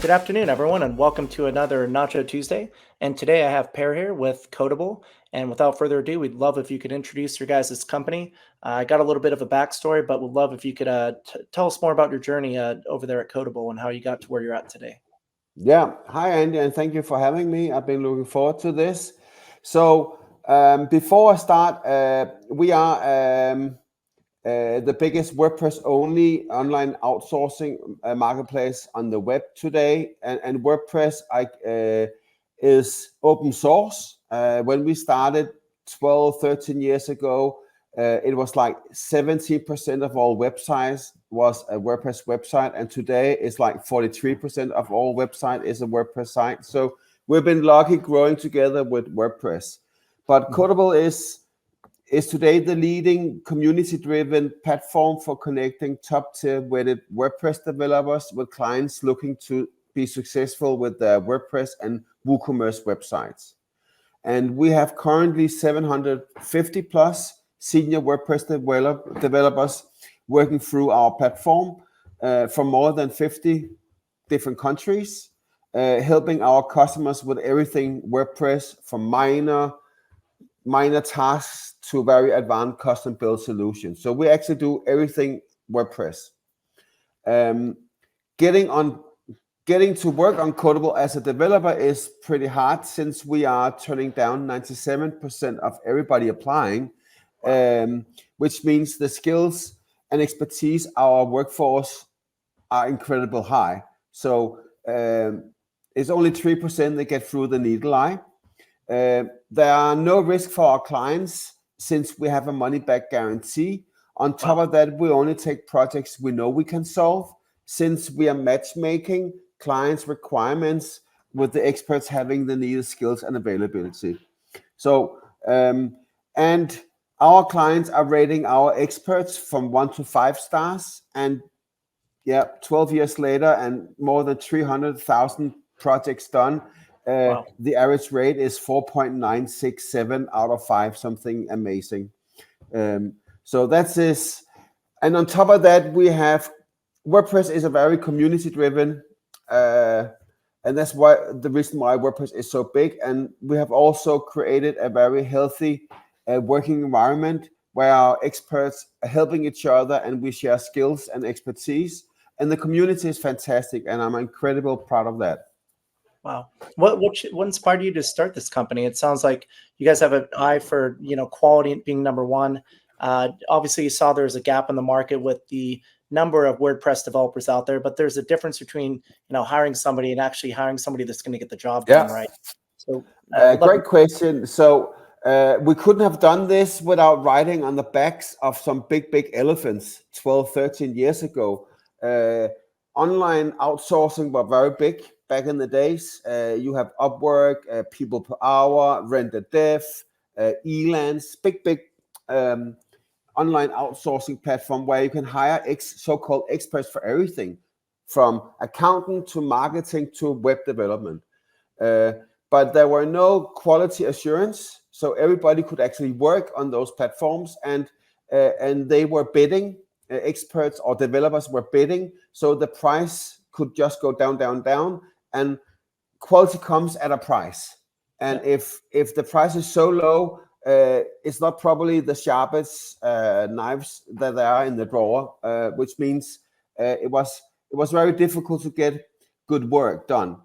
Good afternoon, everyone, and welcome to another Nacho Tuesday. And today I have Per here with Codable. And without further ado, we'd love if you could introduce your guys' company. I got a little bit of a backstory, but would love if you could tell us more about your journey over there at Codable and how you got to where you're at today. Yeah. Hi, Andy, and thank you for having me. I've been looking forward to this. So, before I start, we are the biggest WordPress only online outsourcing marketplace on the web today. And WordPress is open source. When we started 12, 13 years ago, it was like 70% of all websites was a WordPress website, and today it's like 43% of all website is a WordPress site. So we've been lucky growing together with WordPress. But Codable is today the leading community-driven platform for connecting top-tier weighted WordPress developers with clients looking to be successful with their WordPress and WooCommerce websites. And we have currently 750 plus senior WordPress developers working through our platform from more than 50 different countries, helping our customers with everything WordPress, from minor tasks to very advanced custom build solutions. So we actually do everything WordPress. Getting to work on Codable as a developer is pretty hard, since we are turning down 97% of everybody applying, which means the skills and expertise our workforce are incredibly high. So it's only 3% that get through the needle eye. There are no risk for our clients, since we have a money-back guarantee. On top of that, we only take projects we know we can solve, since we are matchmaking clients' requirements with the experts having the needed skills and availability. So, and our clients are rating our experts from 1 to 5 stars. And 12 years later and more than 300,000 projects done, the average rate is 4.967 out of 5, something amazing. So that's this. And on top of that, we have WordPress is a very community-driven, and that's why the reason why WordPress is so big. And we have also created a very healthy working environment where our experts are helping each other and we share skills and expertise. And the community is fantastic, and I'm incredibly proud of that. Wow. What inspired you to start this company? It sounds like you guys have an eye for, quality being number one. Obviously, you saw there's a gap in the market with the number of WordPress developers out there, but there's a difference between, hiring somebody and actually hiring somebody that's going to get the job done right. So, great question. So we couldn't have done this without riding on the backs of some big elephants 12, 13 years ago. Online outsourcing were very big back in the days. You have Upwork, People Per Hour, Rent a Dev, Elance, big online outsourcing platform where you can hire so-called experts for everything, from accountant to marketing to web development. But there were no quality assurance, so everybody could actually work on those platforms, and they were bidding. Experts or developers were bidding, so the price could just go down, and quality comes at a price. And if the price is so low, it's not probably the sharpest knives that there are in the drawer, which means it was very difficult to get good work done.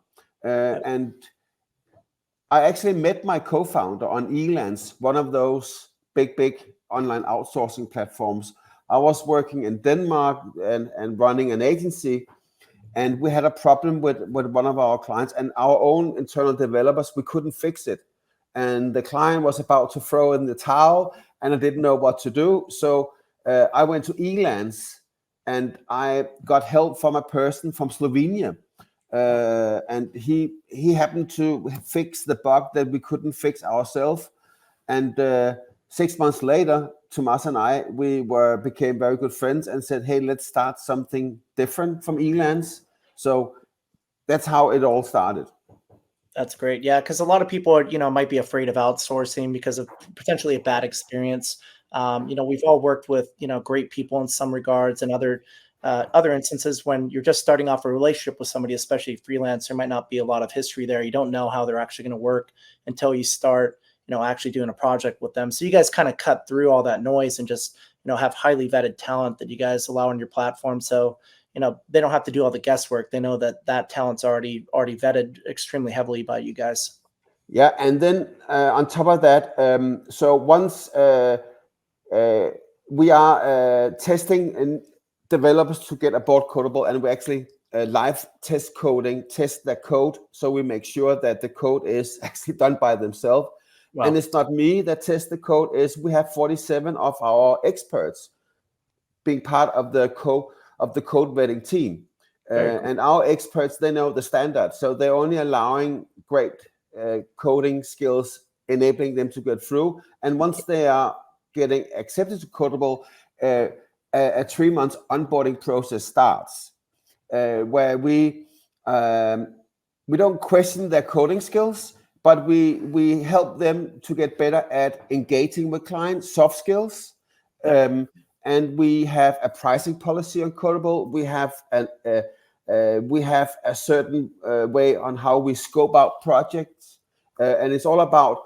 And I actually met my co-founder on Elance, one of those big online outsourcing platforms. I was working in Denmark and running an agency, and we had a problem with one of our clients, and our own internal developers, we couldn't fix it. And the client was about to throw in the towel, and I didn't know what to do. So I went to Elance, and I got help from a person from Slovenia. And he happened to fix the bug that we couldn't fix ourselves. And 6 months later, Thomas and I, became very good friends and said, hey, let's start something different from Elance. So that's how it all started. That's great. Yeah, because a lot of people are, might be afraid of outsourcing because of potentially a bad experience. We've all worked with, great people in some regards, and other other instances when you're just starting off a relationship with somebody, especially freelance, there might not be a lot of history there. You don't know how they're actually going to work until you start, actually doing a project with them. So you guys kind of cut through all that noise and just, have highly vetted talent that you guys allow on your platform. So, they don't have to do all the guesswork. They know that talent's already vetted extremely heavily by you guys. Yeah, and then on top of that, so once we are testing and developers to get aboard Codable, and we actually live test their code, so we make sure that the code is actually done by themselves. Wow. And it's not me that tests the code. We have 47 of our experts being part of the code vetting team. Cool. And our experts, they know the standard, so they're only allowing great coding skills, enabling them to get through. And once they are getting accepted to Codable, a 3-month onboarding process starts, where we don't question their coding skills, but we help them to get better at engaging with clients, soft skills. And we have a pricing policy on Codable. We have a certain way on how we scope out projects, and it's all about,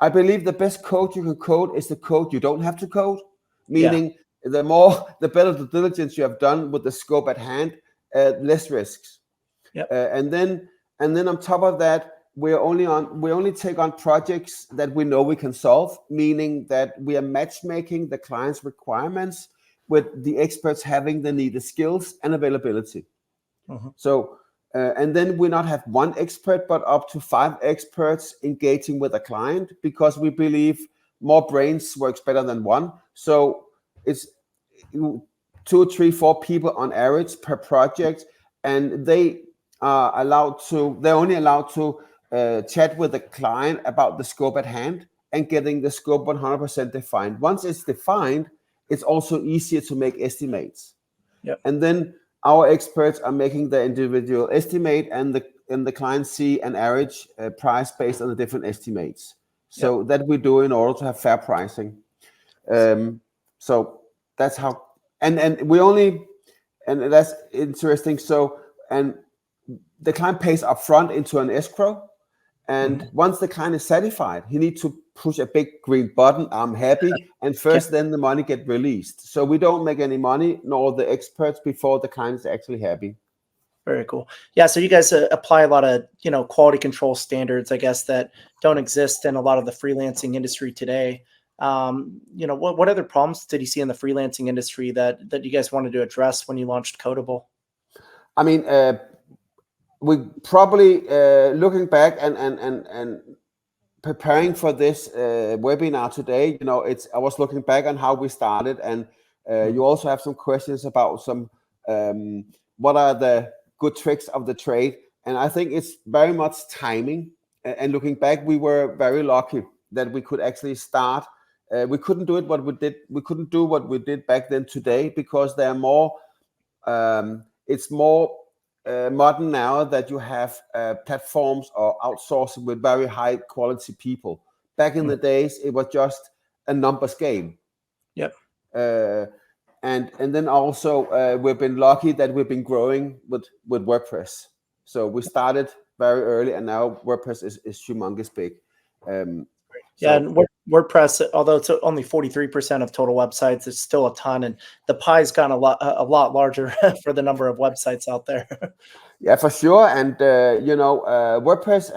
I believe the best code you can code is the code you don't have to code, meaning the better the diligence you have done with the scope at hand, less risks. And then on top of that, we only take on projects that we know we can solve, meaning that we are matchmaking the client's requirements with the experts having the needed skills and availability. So, and then we not have one expert, but up to 5 experts engaging with a client, because we believe more brains works better than one. So it's 2, 3, 4 people on average per project, and they're only allowed to chat with the client about the scope at hand and getting the scope 100% defined. Once it's defined, it's also easier to make estimates. And then our experts are making the individual estimate, and the client see an average price based on the different estimates. So that we do in order to have fair pricing. So that's how, and we only, and that's interesting. So, and the client pays upfront into an escrow. And once the client is satisfied, he needs to push a big green button, I'm happy, and first then the money get released. So we don't make any money, nor the experts, before the client is actually happy. Very cool. Yeah, so you guys apply a lot of, quality control standards, I guess, that don't exist in a lot of the freelancing industry today. What other problems did you see in the freelancing industry that you guys wanted to address when you launched Codable? I mean, we probably looking back and preparing for this webinar today, I was looking back on how we started, and you also have some questions about some what are the good tricks of the trade, and I think it's very much timing. And looking back, we were very lucky that we could actually start. We couldn't do what we did. We couldn't do what we did back then today, because there are more. It's more modern now that you have platforms or outsourcing with very high quality people. Back in the days, it was just a numbers game. And then also we've been lucky that we've been growing with WordPress. So we started very early, and now WordPress is humongous big. And WordPress, although it's only 43% of total websites, it's still a ton, and the pie's gotten a lot larger for the number of websites out there. Yeah, for sure. And WordPress,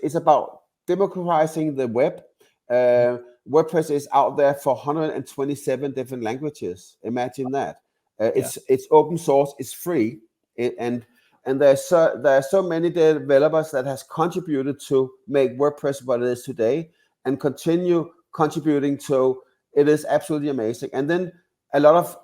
it's about democratizing the web. WordPress is out there for 127 different languages. Imagine that. It's open source, it's free, and there are so many developers that has contributed to make WordPress what it is today, and continue contributing to it. Is absolutely amazing. And then a lot of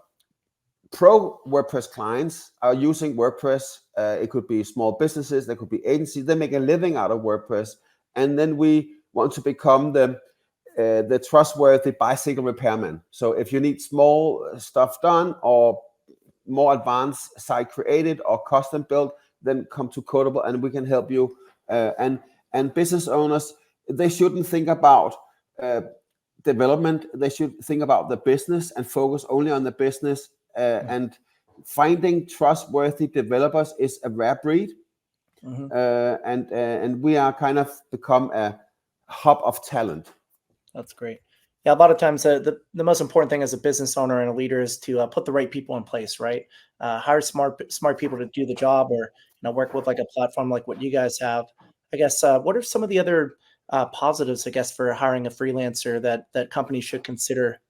pro WordPress clients are using WordPress. It could be small businesses, there could be agencies. They make a living out of WordPress, and then we want to become the trustworthy bicycle repairman. So if you need small stuff done, or more advanced site created or custom built, then come to Codable and we can help you. And business owners, they shouldn't think about development. They should think about the business and focus only on the business. And finding trustworthy developers is a rare breed. And we are kind of become a hub of talent. That's great. Yeah, a lot of times the most important thing as a business owner and a leader is to put the right people in place, right? Hire smart people to do the job, or work with like a platform like what you guys have. I guess what are some of the other positives, I guess, for hiring a freelancer that companies should consider?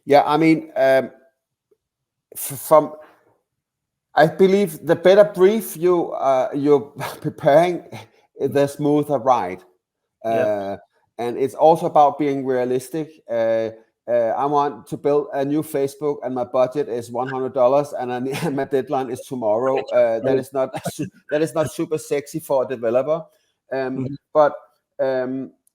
Yeah, I mean, from I believe the better brief you're preparing, the smoother ride. Yep. And it's also about being realistic. I want to build a new Facebook, and my budget is $100, and my deadline is tomorrow. That is not super sexy for a developer. But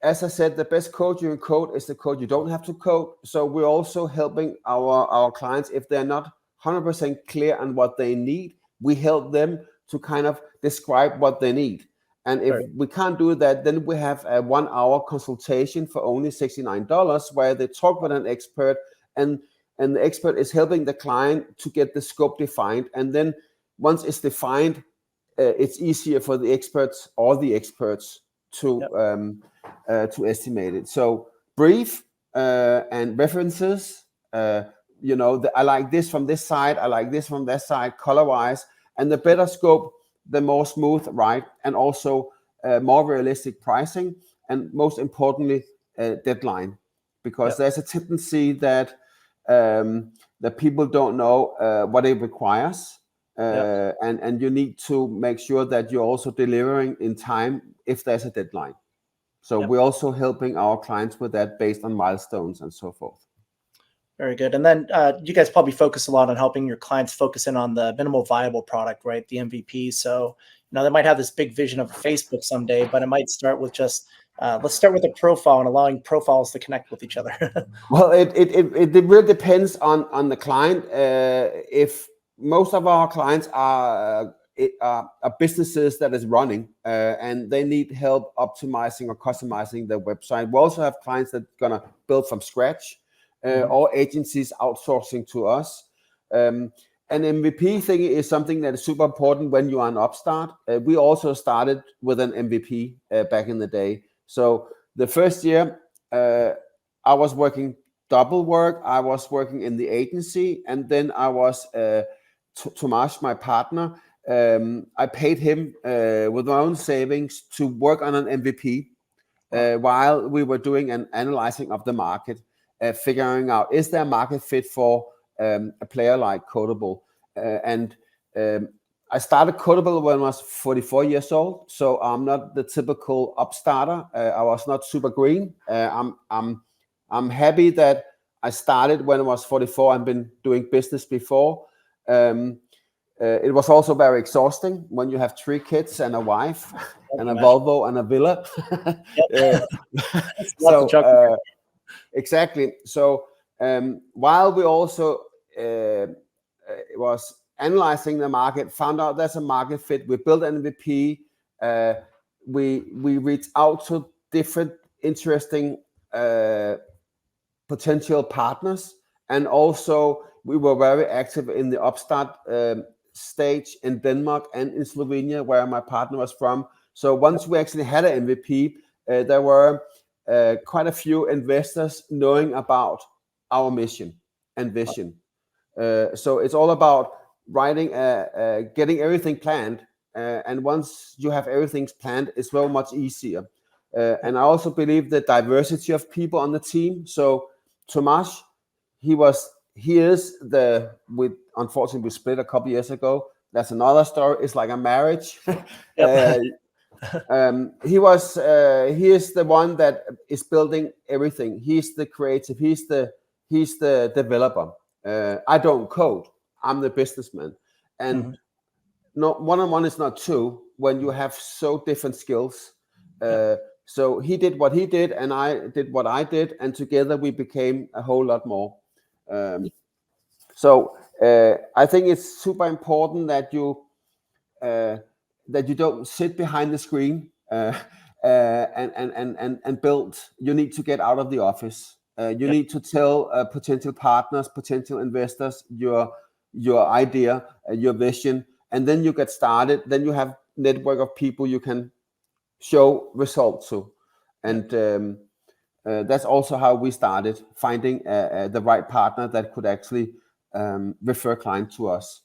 as I said, the best code you can code is the code you don't have to code. So we're also helping our clients if they're not 100% clear on what they need. We help them to kind of describe what they need. And if we can't do that, then we have a 1-hour consultation for only $69, where they talk with an expert, and the expert is helping the client to get the scope defined. And then once it's defined, it's easier for the experts to estimate it. So brief and references. I like this from this side, I like this from that side, color-wise, and the better scope, the more smooth ride, and also more realistic pricing, and most importantly, deadline, because there's a tendency that people don't know what it requires, and you need to make sure that you're also delivering in time if there's a deadline. So we're also helping our clients with that based on milestones and so forth. Very good. And then you guys probably focus a lot on helping your clients focus in on the minimal viable product, right? The MVP. So, they might have this big vision of Facebook someday, but it might start with just, let's start with a profile and allowing profiles to connect with each other. Well, it really depends on the client. If most of our clients are businesses that is running and they need help optimizing or customizing their website. We also have clients that are going to build from scratch. Or agencies outsourcing to us. An MVP thing is something that is super important when you are an upstart. We also started with an MVP back in the day. So the first year, I was working double work. I was working in the agency, and then I was Tomas, my partner. I paid him with my own savings to work on an MVP while we were doing an analyzing of the market. Figuring out, is there a market fit for a player like Codeable? I started Codeable when I was 44 years old, so I'm not the typical upstarter. I was not super green. I'm happy that I started when I was 44 and been doing business before. It was also very exhausting when you have 3 kids and a wife and a Volvo and a villa. So exactly. So while we also was analyzing the market, found out there's a market fit, we built an MVP, we reached out to different interesting potential partners, and also we were very active in the upstart stage in Denmark and in Slovenia, where my partner was from. So once we actually had an MVP, there were quite a few investors knowing about our mission and vision. So it's all about getting everything planned. And once you have everything planned, it's very much easier. And I also believe the diversity of people on the team. So Tomas, unfortunately we split a couple years ago. That's another story. It's like a marriage. He is the one that is building everything. He's the creative. He's the developer. I don't code. I'm the businessman. And no, 1-on-1 is not 2 when you have so different skills. So he did what he did, and I did what I did, and together we became a whole lot more. So I think it's super important that you don't sit behind the screen and build. You need to get out of the office. You need to tell potential partners, potential investors, your your idea, your vision, and then you get started. Then you have network of people you can show results to, and that's also how we started, finding the right partner that could actually refer clients to us.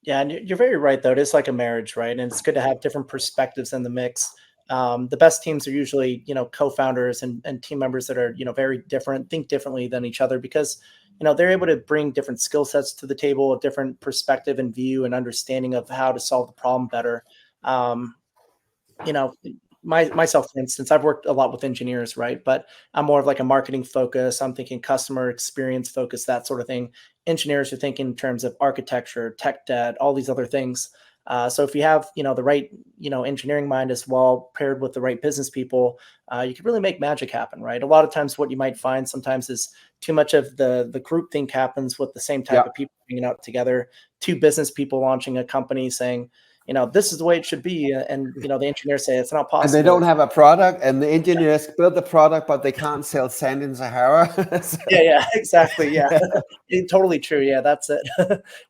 Yeah, and you're very right, though. It is like a marriage, right? And it's good to have different perspectives in the mix. The best teams are usually, co-founders and team members that are, very different, think differently than each other because, they're able to bring different skill sets to the table, a different perspective and view and understanding of how to solve the problem better. Um, you know, myself, for instance, I've worked a lot with engineers, right? But I'm more of like a marketing focus. I'm thinking customer experience focus, that sort of thing. Engineers are thinking in terms of architecture, tech debt, all these other things. So if you have, the right, engineering mind as well, paired with the right business people, you can really make magic happen, right? A lot of times, what you might find sometimes is too much of the group think happens with the same type Yeah. of people hanging out together. Two business people launching a company saying, this is the way it should be. And, the engineers say it's not And they possible. don't have a product, and the engineers build the product, but they can't sell sand in Sahara. Yeah, exactly. Yeah, totally true. Yeah, that's it.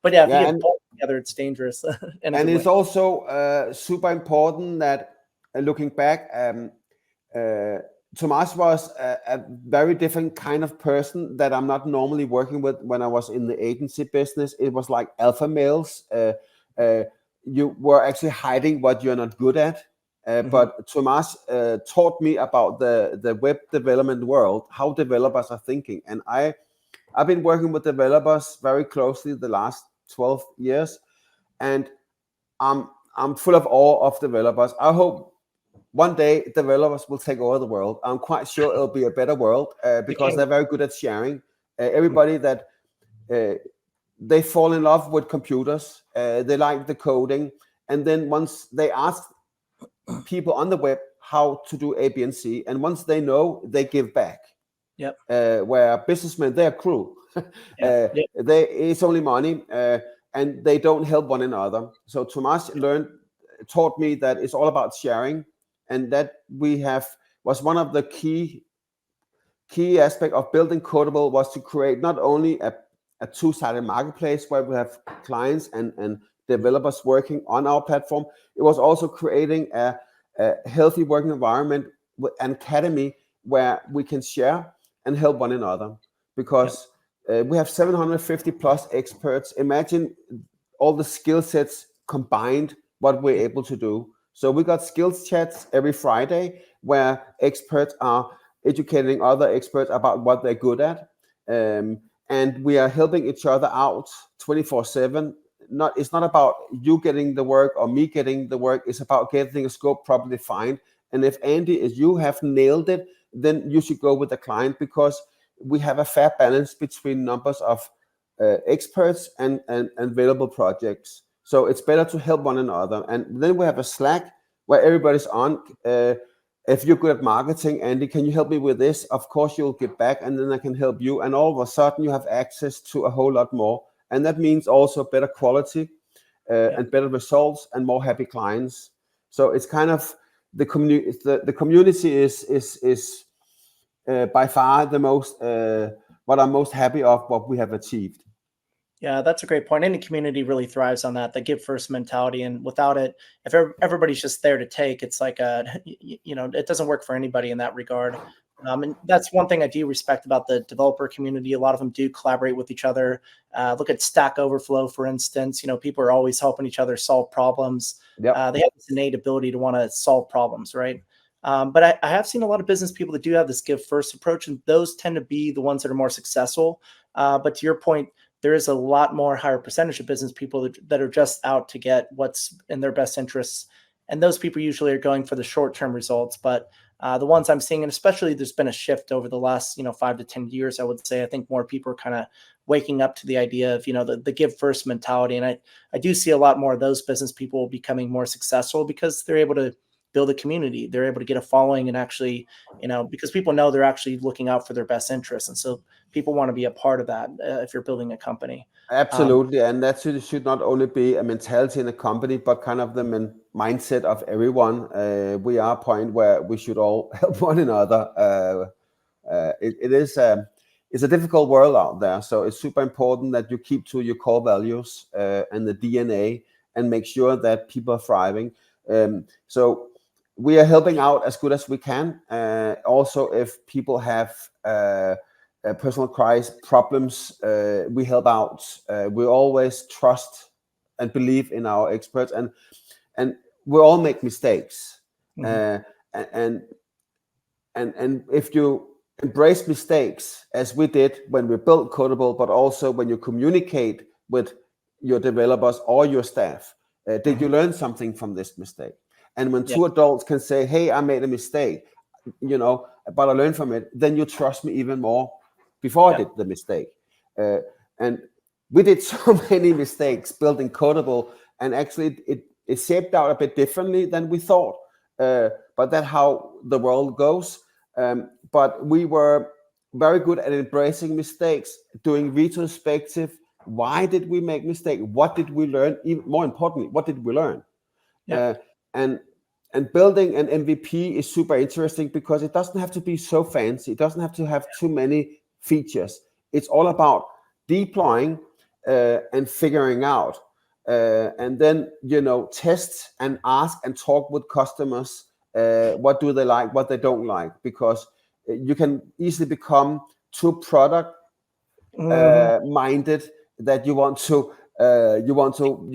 But yeah, if you Yeah, get both together, it's dangerous in a and good way. it's also super important that looking back, Tomas was a very different kind of person that I'm not normally working with when I was in the agency business. It was like alpha males. You were actually hiding what you're not good at. But Tomas taught me about the web development world, how developers are thinking. And I've been working with developers very closely the last 12 years. And I'm full of awe of developers. I hope one day developers will take over the world. I'm quite sure it'll be a better world because they're very good at sharing. Everybody that they fall in love with computers, they like the coding, and then once they ask people on the web how to do A, B, and C, and once they know, they give back. Yep. Where businessmen, they're cruel. Yep. It's only money, and they don't help one another. So Tomas taught me that it's all about sharing, and that was one of the key aspect of building Codable was to create not only a two-sided marketplace where we have clients and developers working on our platform. It was also creating a healthy working environment, an academy where we can share and help one another, because we have 750 plus experts. Imagine all the skill sets combined, what we're able to do. So we got skills chats every Friday where experts are educating other experts about what they're good at. And we are helping each other out 24/7. It's not about you getting the work or me getting the work. It's about getting a scope properly defined. And if Andy, if you have nailed it, then you should go with the client, because we have a fair balance between numbers of experts and available projects. So it's better to help one another. And then we have a Slack where everybody's on. If you're good at marketing, Andy, can you help me with this? Of course, you'll get back, and then I can help you. And all of a sudden, you have access to a whole lot more. And that means also better quality and better results and more happy clients. So it's kind of the community. The community is by far the most what I'm most happy of what we have achieved. Yeah, that's a great point. Any community really thrives on that, the give first mentality. And without it, if everybody's just there to take, it's like it doesn't work for anybody in that regard. And that's one thing I do respect about the developer community. A lot of them do collaborate with each other. Look at Stack Overflow, for instance. People are always helping each other solve problems. Yep. They have this innate ability to want to solve problems, right? But I have seen a lot of business people that do have this give first approach, and those tend to be the ones that are more successful. But to your point, there is a lot more higher percentage of business people that are just out to get what's in their best interests. And those people usually are going for the short-term results. But the ones I'm seeing, and especially there's been a shift over the last, 5 to 10 years, I would say. I think more people are kind of waking up to the idea of, the give first mentality. And I do see a lot more of those business people becoming more successful because they're able to build a community. They're able to get a following and actually, because people know they're actually looking out for their best interests. And so people want to be a part of that if you're building a company. Absolutely. And that should not only be a mentality in a company, but kind of the mindset of everyone. We are a point where we should all help one another. It is it's a difficult world out there. So it's super important that you keep to your core values and the DNA, and make sure that people are thriving. So we are helping out as good as we can. Also, if people have personal crisis problems, we help out. We always trust and believe in our experts, and we all make mistakes. Mm-hmm. And if you embrace mistakes, as we did when we built Codable, but also when you communicate with your developers or your staff, did you learn something from this mistake? And when two adults can say, hey, I made a mistake, but I learned from it, then you trust me even more before I did the mistake. And we did so many mistakes building Codable, and actually it shaped out a bit differently than we thought. But that's how the world goes. But we were very good at embracing mistakes, doing retrospective. Why did we make mistake? What did we learn? Even more importantly, what did we learn? And building an MVP is super interesting because it doesn't have to be so fancy. It doesn't have to have too many features. It's all about deploying and figuring out. And then, test and ask and talk with customers. What do they like, what they don't like, because you can easily become too product minded, that you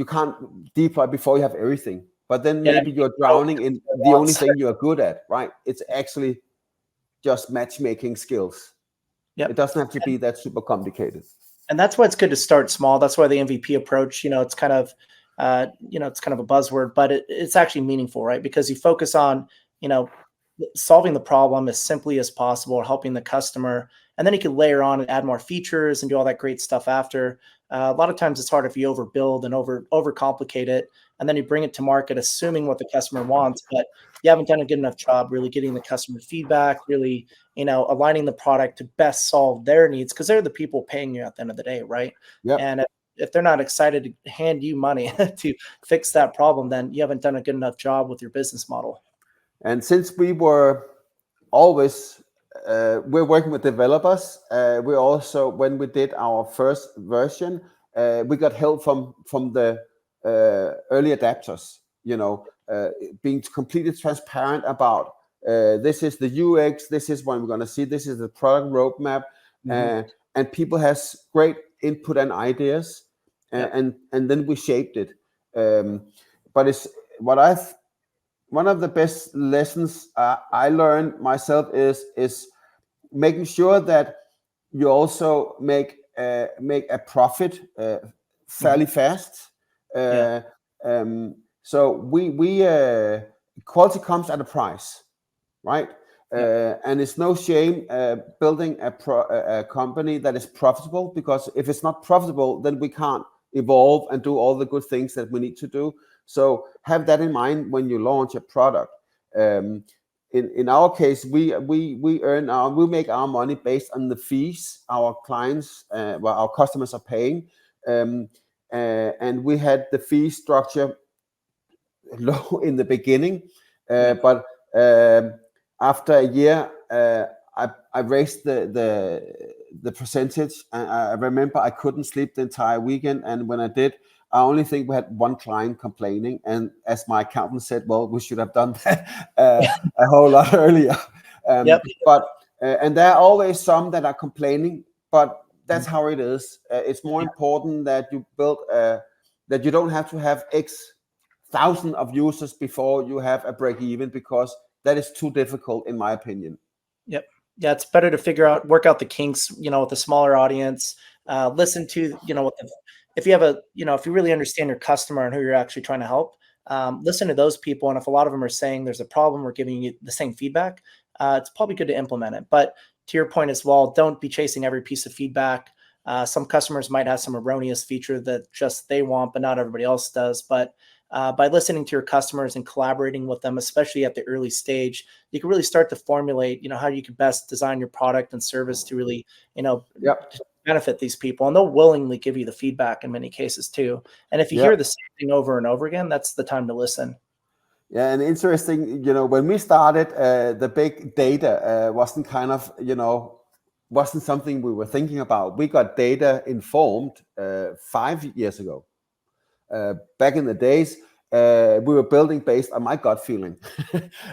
can't deploy before you have everything. But then maybe you're drowning in the only thing you're good at, right? It's actually just matchmaking skills. It doesn't have to be that super complicated. And that's why it's good to start small. That's why the MVP approach, it's kind of, it's kind of a buzzword, but it's actually meaningful, right? Because you focus on, solving the problem as simply as possible, or helping the customer, and then you can layer on and add more features and do all that great stuff after. A lot of times it's hard if you overbuild and overcomplicate it, and then you bring it to market assuming what the customer wants, but you haven't done a good enough job really getting the customer feedback, really, aligning the product to best solve their needs, because they're the people paying you at the end of the day, right? Yep. And if they're not excited to hand you money to fix that problem, then you haven't done a good enough job with your business model. And since we were always we're working with developers, we also, when we did our first version, we got help from the early adapters, being completely transparent about this is the UX, this is what we're going to see, this is the product roadmap, and people has great input and ideas, and then we shaped it. But it's one of the best lessons I learned myself is making sure that you also make a profit fairly fast. So we quality comes at a price, right? And it's no shame building a company that is profitable, because if it's not profitable, then we can't evolve and do all the good things that we need to do. So have that in mind when you launch a product. In our case, we make our money based on the fees our clients, our customers are paying, and we had the fee structure low in the beginning, but after a year, I raised the percentage. I remember I couldn't sleep the entire weekend, and when I did, I only think we had one client complaining, and as my accountant said, well, we should have done that a whole lot earlier. But and there are always some that are complaining, but that's how it is. It's more important that you build that you don't have to have X thousand of users before you have a break even, because that is too difficult, in my opinion. Yep. Yeah, it's better to work out the kinks, with a smaller audience. Listen to, if you have if you really understand your customer and who you're actually trying to help, listen to those people. And if a lot of them are saying there's a problem, we're giving you the same feedback, it's probably good to implement it. But to your point as well, don't be chasing every piece of feedback. Some customers might have some erroneous feature that just they want, but not everybody else does. But by listening to your customers and collaborating with them, especially at the early stage, you can really start to formulate, how you can best design your product and service to really, benefit these people. And they'll willingly give you the feedback in many cases too. And if you hear the same thing over and over again, that's the time to listen. Yeah, and interesting, when we started, the big data wasn't kind of, wasn't something we were thinking about. We got data informed 5 years ago. Back in the days, we were building based on my gut feeling.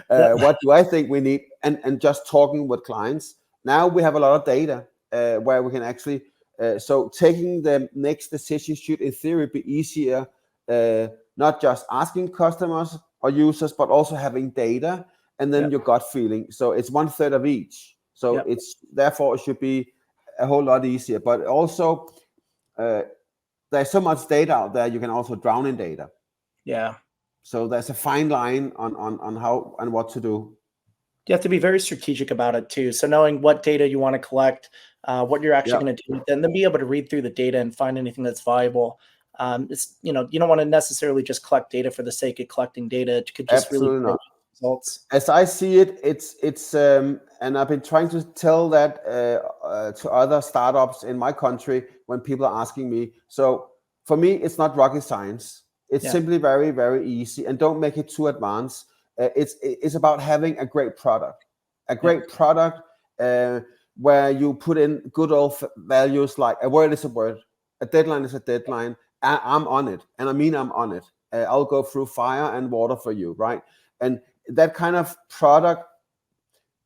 What do I think we need? And just talking with clients. Now we have a lot of data where we can actually, so taking the next decision should in theory be easier, not just asking customers or users, but also having data and then your gut feeling. So it's 1/3 of each. So it's therefore it should be a whole lot easier. But also, there's so much data out there, you can also drown in data. Yeah. So there's a fine line on how and what to do. You have to be very strategic about it too. So knowing what data you want to collect, what you're actually going to do with it, and then be able to read through the data and find anything that's valuable. It's, you don't want to necessarily just collect data for the sake of collecting data. It could just Absolutely really not. Results. As I see it, it's and I've been trying to tell that to other startups in my country when people are asking me. So for me, it's not rocket science. It's simply very, very easy, and don't make it too advanced. It's about having a great product, where you put in good old values like a word is a word, a deadline is a deadline. I'm on it, and I mean I'm on it. I'll go through fire and water for you, right? And that kind of product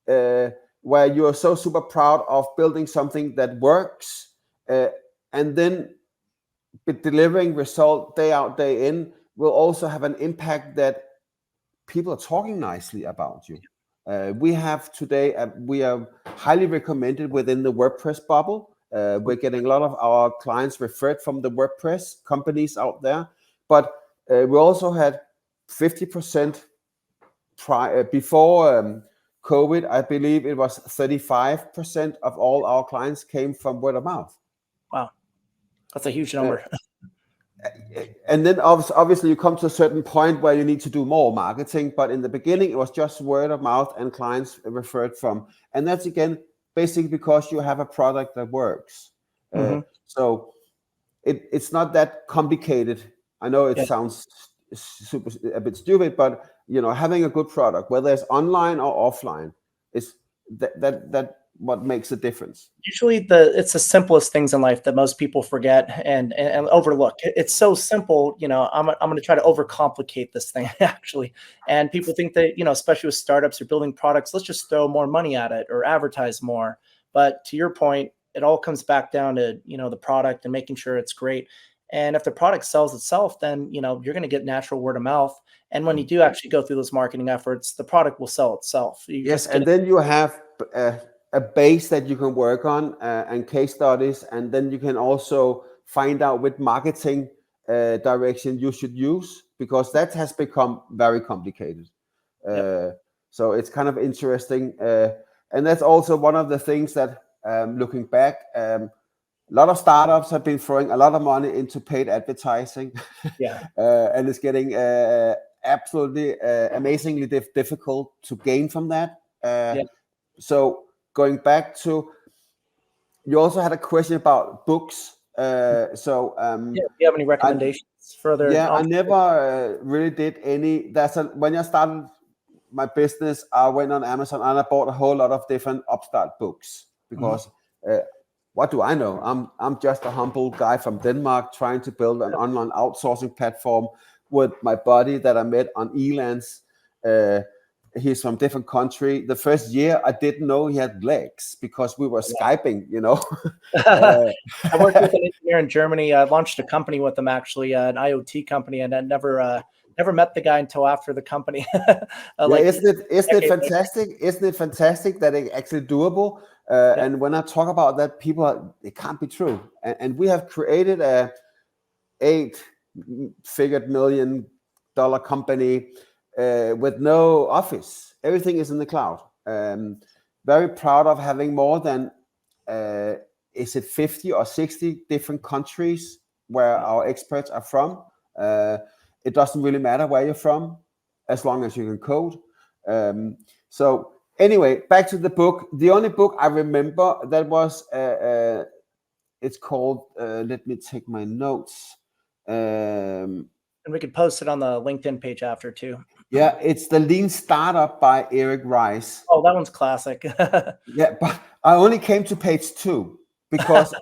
where you are so super proud of building something that works, and then delivering result day out, day in, will also have an impact that people are talking nicely about you. We have today, we are highly recommended within the WordPress bubble. We're getting a lot of our clients referred from the WordPress companies out there, but we also had 50% before COVID. I believe it was 35% of all our clients came from word of mouth. Wow, that's a huge number. And then obviously you come to a certain point where you need to do more marketing, but in the beginning it was just word of mouth and clients referred from. And that's again basically because you have a product that works. So it's not that complicated. I know it sounds a bit stupid, but having a good product, whether it's online or offline, is that what makes a difference. Usually it's the simplest things in life that most people forget and overlook. It's so simple, I'm going to try to overcomplicate this thing actually. And people think that, especially with startups or building products, let's just throw more money at it or advertise more. But to your point, it all comes back down to, the product and making sure it's great. And if the product sells itself, then, you're going to get natural word of mouth. And when you do actually go through those marketing efforts, the product will sell itself. And then you have a base that you can work on and case studies, and then you can also find out which marketing direction you should use, because that has become very complicated. So it's kind of interesting, and that's also one of the things that looking back, a lot of startups have been throwing a lot of money into paid advertising, and it's getting absolutely amazingly difficult to gain from that. So going back to, you also had a question about books. Do you have any recommendations further? I never really did any. When I started my business, I went on Amazon and I bought a whole lot of different upstart books, because what do I know? I'm just a humble guy from Denmark trying to build an online outsourcing platform with my buddy that I met on Elance. He's from a different country. The first year, I didn't know he had legs because we were Skyping, I worked with an engineer in Germany. I launched a company with him, actually, an IoT company, and I never met the guy until after the company. Isn't it fantastic? Isn't it fantastic that it's actually doable? And when I talk about that, it can't be true. And we have created a $8-figure million company with no office. Everything is in the cloud. Very proud of having more than is it 50 or 60 different countries where our experts are from. It doesn't really matter where you're from, as long as you can code. So anyway, back to the book. The only book I remember that was it's called let me take my notes. And we could post it on the LinkedIn page after too. Yeah, it's the Lean Startup by Eric Rice. Oh, that one's classic. Yeah, but I only came to page 2 because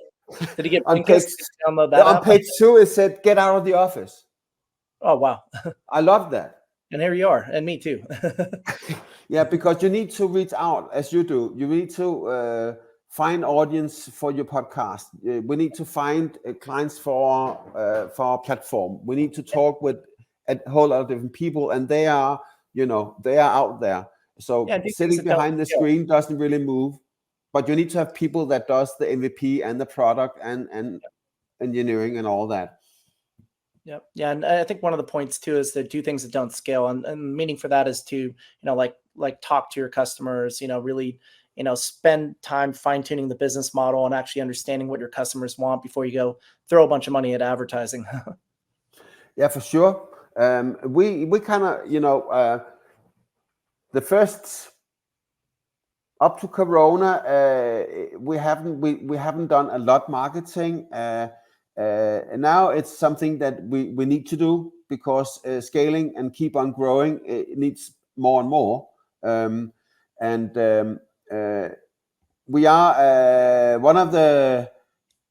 Did you get on Blinkist page to download that on app? page 2 it said get out of the office. Oh, wow. I love that. And here you are, and me too. Yeah, because you need to reach out as you do. You need to find audience for your podcast. We need to find clients for our platform. We need to talk with a whole lot of different people, and they are out there. So Yeah, do things sitting that don't behind the scale. screen doesn't really move, but you need to have people that does the MVP and the product and engineering and all that. Yep. Yeah, and I think one of the points too is to do things that don't scale, and the meaning for that is to like talk to your customers. Really spend time fine tuning the business model and actually understanding what your customers want before you go throw a bunch of money at advertising. Yeah, for sure. We kind of the first up to Corona, we haven't done a lot marketing. And now it's something that we need to do because scaling and keep on growing, it needs more and more. And we are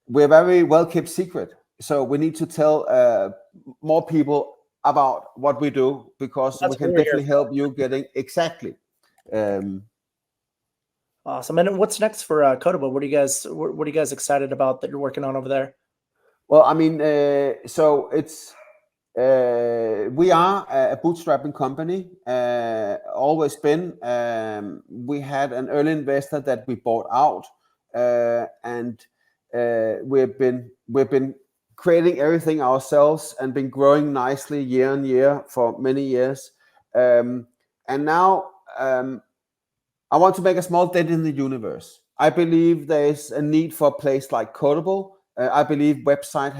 we're very well kept secret. So we need to tell more people about what we do because we That's what can we're here definitely for. help you getting exactly. Awesome. And what's next for Kodable? What are you guys excited about that you're working on over there? Well, I mean, so it's we are a bootstrapping company, always been. We had an early investor that we bought out, and we've been creating everything ourselves and been growing nicely year on year for many years. And now I want to make a small dent in the universe. I believe there is a need for a place like Kodable. I believe website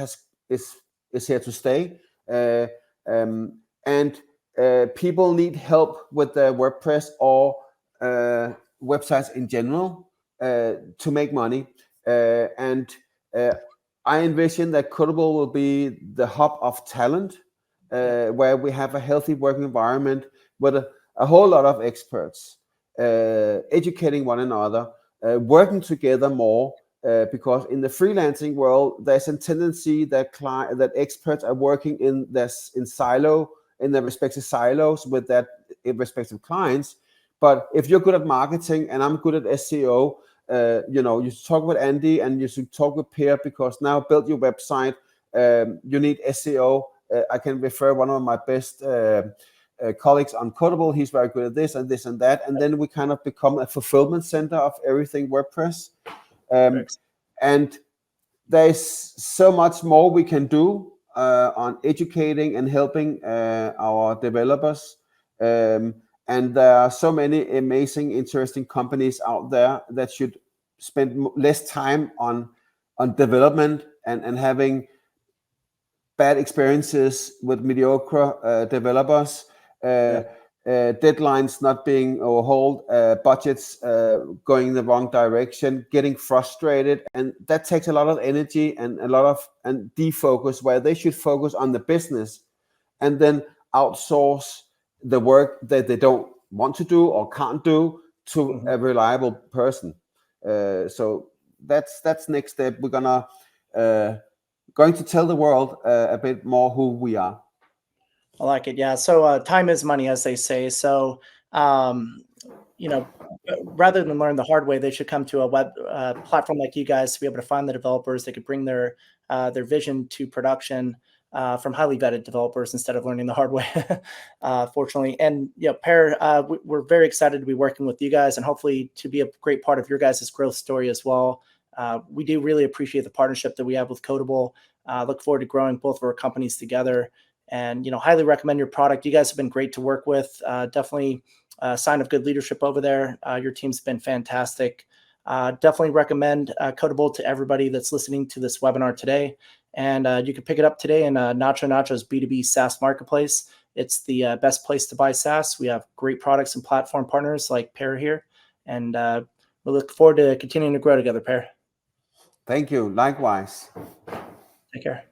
is here to stay, and people need help with their WordPress or websites in general to make money. And I envision that Kodable will be the hub of talent, where we have a healthy working environment with a whole lot of experts. Educating one another, working together more, because in the freelancing world, there's a tendency that experts are working in their respective silos with their respective clients. But if you're good at marketing and I'm good at SEO, you should talk with Andy and you should talk with Per, because now build your website. You need SEO. I can refer one of my best colleagues on Kodable. He's very good at this and this and that, and then we kind of become a fulfillment center of everything WordPress. And there's so much more we can do on educating and helping our developers. And there are so many amazing, interesting companies out there that should spend less time on development and having bad experiences with mediocre developers. Deadlines not being overhauled, budgets going in the wrong direction, getting frustrated, and that takes a lot of energy and defocus, where they should focus on the business and then outsource the work that they don't want to do or can't do to a reliable person. So that's next step. We're going to tell the world a bit more who we are. I like it. Yeah. So time is money, as they say. So, rather than learn the hard way, they should come to a web platform like you guys to be able to find the developers that could bring their vision to production from highly vetted developers instead of learning the hard way, fortunately. And Per, we're very excited to be working with you guys and hopefully to be a great part of your guys' growth story as well. We do really appreciate the partnership that we have with Kodable. Look forward to growing both of our companies together. And highly recommend your product. You guys have been great to work with. Definitely a sign of good leadership over there. Your team's been fantastic. Definitely recommend Kodable to everybody that's listening to this webinar today. And you can pick it up today in Nacho's B2B SaaS marketplace. It's the best place to buy SaaS. We have great products and platform partners like Per here. And we look forward to continuing to grow together, Per. Thank you. Likewise. Take care.